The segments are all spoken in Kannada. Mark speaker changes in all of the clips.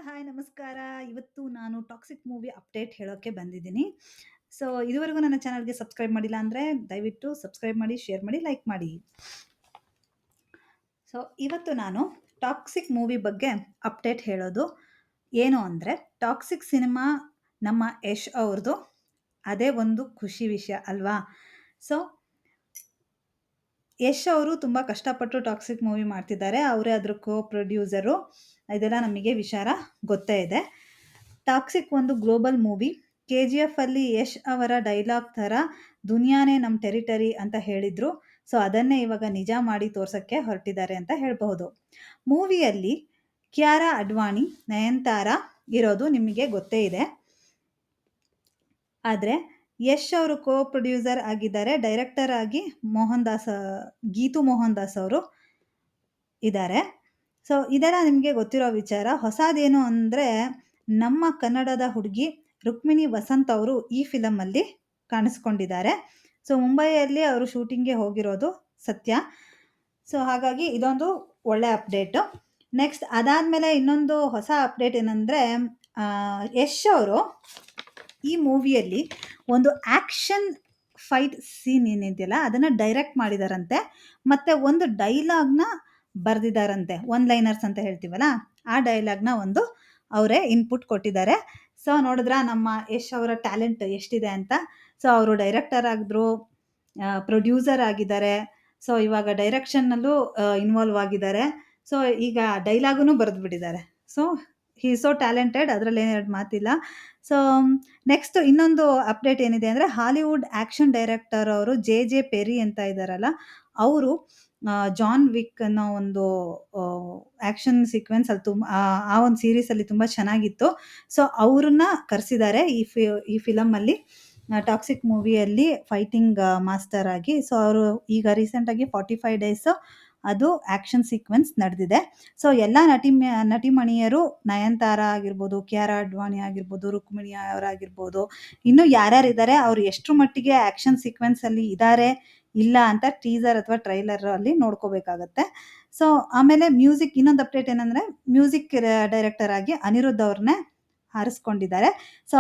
Speaker 1: ಹಾಯ್ ನಮಸ್ಕಾರ. ಇವತ್ತು ನಾನು ಟಾಕ್ಸಿಕ್ ಮೂವಿ ಅಪ್ಡೇಟ್ ಹೇಳೋಕ್ಕೆ ಬಂದಿದ್ದೀನಿ. ಸೊ ಇದುವರೆಗೂ ನನ್ನ ಚಾನಲ್‌ಗೆ ಸಬ್ಸ್ಕ್ರೈಬ್ ಮಾಡಿಲ್ಲ ಅಂದರೆ ದಯವಿಟ್ಟು ಸಬ್ಸ್ಕ್ರೈಬ್ ಮಾಡಿ, ಶೇರ್ ಮಾಡಿ, ಲೈಕ್ ಮಾಡಿ. ಸೊ ಇವತ್ತು ನಾನು ಟಾಕ್ಸಿಕ್ ಮೂವಿ ಬಗ್ಗೆ ಅಪ್ಡೇಟ್ ಹೇಳೋದು ಏನು ಅಂದರೆ, ಟಾಕ್ಸಿಕ್ ಸಿನಿಮಾ ನಮ್ಮ ಯಶ್ ಅವ್ರದ್ದು. ಅದೇ ಒಂದು ಖುಷಿ ವಿಷಯ ಅಲ್ವಾ? ಸೊ ಯಶ್ ಅವರು ತುಂಬ ಕಷ್ಟಪಟ್ಟು ಟಾಕ್ಸಿಕ್ ಮೂವಿ ಮಾಡ್ತಿದ್ದಾರೆ. ಅವರೇ ಅದ್ರ ಪ್ರೊಡ್ಯೂಸರು. ಇದೆಲ್ಲ ನಮಗೆ ವಿಚಾರ ಗೊತ್ತೇ ಇದೆ. ಟಾಕ್ಸಿಕ್ ಒಂದು ಗ್ಲೋಬಲ್ ಮೂವಿ. KGF ಅಲ್ಲಿ ಯಶ್ ಅವರ ಡೈಲಾಗ್ ಥರ ದುನಿಯಾನೇ ನಮ್ಮ ಟೆರಿಟರಿ ಅಂತ ಹೇಳಿದ್ರು. ಸೊ ಅದನ್ನೇ ಇವಾಗ ನಿಜ ಮಾಡಿ ತೋರ್ಸಕ್ಕೆ ಹೊರಟಿದ್ದಾರೆ ಅಂತ ಹೇಳಬಹುದು. ಮೂವಿಯಲ್ಲಿ ಕಿಯಾರಾ ಅಡ್ವಾಣಿ, ನಯನತಾರಾ ಇರೋದು ನಿಮಗೆ ಗೊತ್ತೇ ಇದೆ. ಆದರೆ ಯಶ್ ಅವರು ಪ್ರೊಡ್ಯೂಸರ್ ಆಗಿದ್ದಾರೆ. ಡೈರೆಕ್ಟರ್ ಆಗಿ ಗೀತು ಮೋಹನ್ ದಾಸ್ ಅವರು ಇದ್ದಾರೆ. ಸೊ ಇದೆಲ್ಲ ನಿಮಗೆ ಗೊತ್ತಿರೋ ವಿಚಾರ. ಹೊಸದೇನು ಅಂದರೆ, ನಮ್ಮ ಕನ್ನಡದ ಹುಡುಗಿ ರುಕ್ಮಿಣಿ ವಸಂತ್ ಅವರು ಈ ಫಿಲಮಲ್ಲಿ ಕಾಣಿಸ್ಕೊಂಡಿದ್ದಾರೆ. ಸೊ ಮುಂಬೈಯಲ್ಲಿ ಅವರು ಶೂಟಿಂಗ್ಗೆ ಹೋಗಿರೋದು ಸತ್ಯ. ಸೊ ಹಾಗಾಗಿ ಇದೊಂದು ಒಳ್ಳೆ ಅಪ್ಡೇಟು. ನೆಕ್ಸ್ಟ್ ಅದಾದಮೇಲೆ ಇನ್ನೊಂದು ಹೊಸ ಅಪ್ಡೇಟ್ ಏನಂದರೆ, ಯಶ್ ಅವರು ಈ ಮೂವಿಯಲ್ಲಿ ಒಂದು ಆ್ಯಕ್ಷನ್ ಫೈಟ್ ಸೀನ್ ಏನಿದೆಯಲ್ಲ ಅದನ್ನು ಡೈರೆಕ್ಟ್ ಮಾಡಿದಾರಂತೆ. ಮತ್ತು ಒಂದು ಡೈಲಾಗ್ನ ಬರೆದಿದ್ದಾರಂತೆ. ಒನ್ ಲೈನರ್ಸ್ ಅಂತ ಹೇಳ್ತೀವಲ್ಲ, ಆ ಡೈಲಾಗ್ನ ಒಂದು ಅವರೇ ಇನ್ಪುಟ್ ಕೊಟ್ಟಿದ್ದಾರೆ. ಸೊ ನೋಡಿದ್ರಾ ನಮ್ಮ ಯಶ್ ಅವರ ಟ್ಯಾಲೆಂಟ್ ಎಷ್ಟಿದೆ ಅಂತ. ಸೊ ಅವರು ಡೈರೆಕ್ಟರ್ ಆಗಿದ್ರು, ಪ್ರೊಡ್ಯೂಸರ್ ಆಗಿದ್ದಾರೆ. ಸೊ ಇವಾಗ ಡೈರೆಕ್ಷನ್ನಲ್ಲೂ ಇನ್ವಾಲ್ವ್ ಆಗಿದ್ದಾರೆ. ಸೊ ಈಗ ಡೈಲಾಗನ್ನು ಬರೆದುಬಿಟ್ಟಿದ್ದಾರೆ. ಸೊ ಹಿ ಸೋ ಟ್ಯಾಲೆಂಟೆಡ್, ಅದರಲ್ಲಿ ಎರಡು ಮಾತಿಲ್ಲ. ಸೊ ನೆಕ್ಸ್ಟ್ ಇನ್ನೊಂದು ಅಪ್ಡೇಟ್ ಏನಿದೆ ಅಂದರೆ, ಹಾಲಿವುಡ್ ಆ್ಯಕ್ಷನ್ ಡೈರೆಕ್ಟರ್ ಅವರು ಜೆ ಪೆರಿ ಅಂತ ಇದ್ದಾರಲ್ಲ, ಅವರು ಜಾನ್ ವಿಕ್ ಅನ್ನೋ ಒಂದು ಆ್ಯಕ್ಷನ್ ಸೀಕ್ವೆನ್ಸ್ ಅಲ್ಲಿ ಆ ಒಂದು ಸೀರೀಸಲ್ಲಿ ತುಂಬ ಚೆನ್ನಾಗಿತ್ತು. ಸೊ ಅವ್ರನ್ನ ಕರೆಸಿದ್ದಾರೆ ಈ ಫಿಲಮಲ್ಲಿ, ಟಾಕ್ಸಿಕ್ ಮೂವಿಯಲ್ಲಿ ಫೈಟಿಂಗ್ ಮಾಸ್ಟರ್ ಆಗಿ. ಸೊ ಅವರು ಈಗ ರೀಸೆಂಟಾಗಿ 45 ಡೇಸ್ ಅದು ಆ್ಯಕ್ಷನ್ ಸೀಕ್ವೆನ್ಸ್ ನಡೆದಿದೆ. ಸೊ ಎಲ್ಲ ನಟಿಮಣಿಯರು, ನಯನತಾರಾ ಆಗಿರ್ಬೋದು, ಕಿಯಾರಾ ಅಡ್ವಾಣಿ ಆಗಿರ್ಬೋದು, ರುಕ್ಮಿಣಿ ಅವರಾಗಿರ್ಬೋದು, ಇನ್ನೂ ಯಾರ್ಯಾರಿದ್ದಾರೆ, ಅವರು ಎಷ್ಟು ಮಟ್ಟಿಗೆ ಆ್ಯಕ್ಷನ್ ಸೀಕ್ವೆನ್ಸಲ್ಲಿ ಇದ್ದಾರೆ ಇಲ್ಲ ಅಂತ ಟೀಸರ್ ಅಥವಾ ಟ್ರೈಲರ್ ಅಲ್ಲಿ ನೋಡ್ಕೋಬೇಕಾಗತ್ತೆ. ಸೊ ಆಮೇಲೆ ಮ್ಯೂಸಿಕ್, ಇನ್ನೊಂದು ಅಪ್ಡೇಟ್ ಏನಂದರೆ, ಮ್ಯೂಸಿಕ್ ಡೈರೆಕ್ಟರ್ ಆಗಿ ಅನಿರುದ್ಧ್ ಅವ್ರನ್ನೇ ಆರಿಸ್ಕೊಂಡಿದ್ದಾರೆ. ಸೊ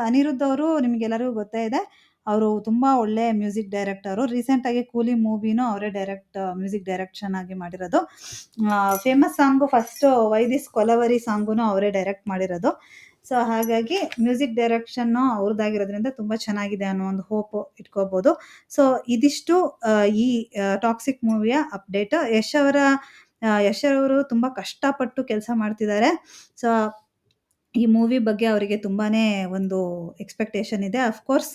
Speaker 1: ಅನಿರುದ್ಧ್ ಅವರು ನಿಮಗೆಲ್ಲರಿಗೂ ಗೊತ್ತೇ ಇದೆ, ಅವರು ತುಂಬ ಒಳ್ಳೆ ಮ್ಯೂಸಿಕ್ ಡೈರೆಕ್ಟರು. ರೀಸೆಂಟಾಗಿ ಕೂಲಿ ಮೂವಿನೂ ಅವರೇ ಮ್ಯೂಸಿಕ್ ಡೈರೆಕ್ಷನ್ ಆಗಿ ಮಾಡಿರೋದು. ಫೇಮಸ್ ಸಾಂಗು ಫಸ್ಟು ವೈದಿಸ್ ಕೊಲವರಿ ಸಾಂಗೂ ಅವರೇ ಡೈರೆಕ್ಟ್ ಮಾಡಿರೋದು. ಸೊ ಹಾಗಾಗಿ ಮ್ಯೂಸಿಕ್ ಡೈರೆಕ್ಷನ್ನು ಅವ್ರದ್ದಾಗಿರೋದ್ರಿಂದ ತುಂಬ ಚೆನ್ನಾಗಿದೆ ಅನ್ನೋ ಒಂದು ಹೋಪ್ ಇಟ್ಕೋಬೋದು. ಸೊ ಇದಿಷ್ಟು ಈ ಟಾಕ್ಸಿಕ್ ಮೂವಿಯ ಅಪ್ಡೇಟ್. ಯಶ್ ಅವರು ತುಂಬ ಕಷ್ಟಪಟ್ಟು ಕೆಲಸ ಮಾಡ್ತಿದ್ದಾರೆ. ಸೊ ಈ ಮೂವಿ ಬಗ್ಗೆ ಅವರಿಗೆ ತುಂಬಾ ಒಂದು ಎಕ್ಸ್ಪೆಕ್ಟೇಷನ್ ಇದೆ. ಅಫ್ಕೋರ್ಸ್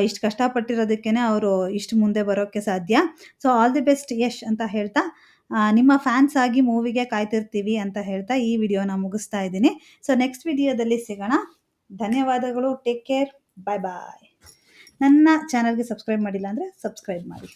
Speaker 1: ಇಷ್ಟು ಕಷ್ಟಪಟ್ಟಿರೋದಕ್ಕೇ ಅವರು ಇಷ್ಟು ಮುಂದೆ ಬರೋಕ್ಕೆ ಸಾಧ್ಯ. So all the best Yash ಅಂತ ಹೇಳ್ತಾ, ನಿಮ್ಮ ಫ್ಯಾನ್ಸ್ ಆಗಿ ಮೂವಿಗೆ ಕಾಯ್ತಿರ್ತೀವಿ ಅಂತ ಹೇಳ್ತಾ ಈ ವಿಡಿಯೋನ ಮುಗಿಸ್ತಾ ಇದ್ದೀನಿ. ಸೊ ನೆಕ್ಸ್ಟ್ ವಿಡಿಯೋದಲ್ಲಿ ಸಿಗೋಣ. ಧನ್ಯವಾದಗಳು. Take care. Bye bye. ನನ್ನ ಚಾನಲ್ಗೆ ಸಬ್ಸ್ಕ್ರೈಬ್ ಮಾಡಿಲ್ಲ ಅಂದರೆ ಸಬ್ಸ್ಕ್ರೈಬ್ ಮಾಡಿ.